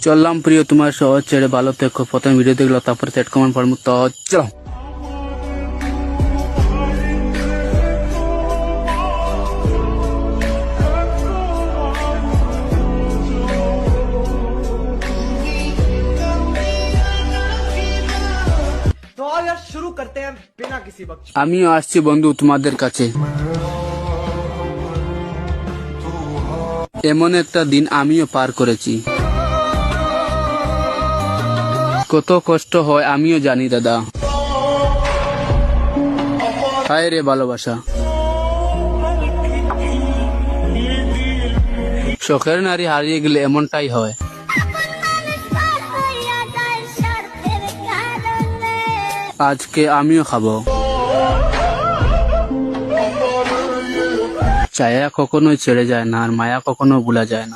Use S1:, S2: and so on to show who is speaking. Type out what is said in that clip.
S1: চললাম প্রিয়, তোমার শহর ছেড়ে। ভালো থেকো। প্রথম ভিডিও দেখলো, তারপরে সেট কমেন্ট পড়বো। তো চলো।
S2: तो आओ यार शुरू करते हैं बिना किसी वक्त।
S1: আমিও আসছি বন্ধু তোমাদের কাছে। এমন একটা দিন আমিও পার করেছি। কত কষ্ট হয় আমিও জানি দাদা। হায় রে ভালোবাসা। শখের নারী হারিয়ে গেলে এমনটাই হয়। আজকে আমিও খাবো। ছায়া কখনোই ছেড়ে যায় না, আর মায়া কখনো ভুলা যায় না।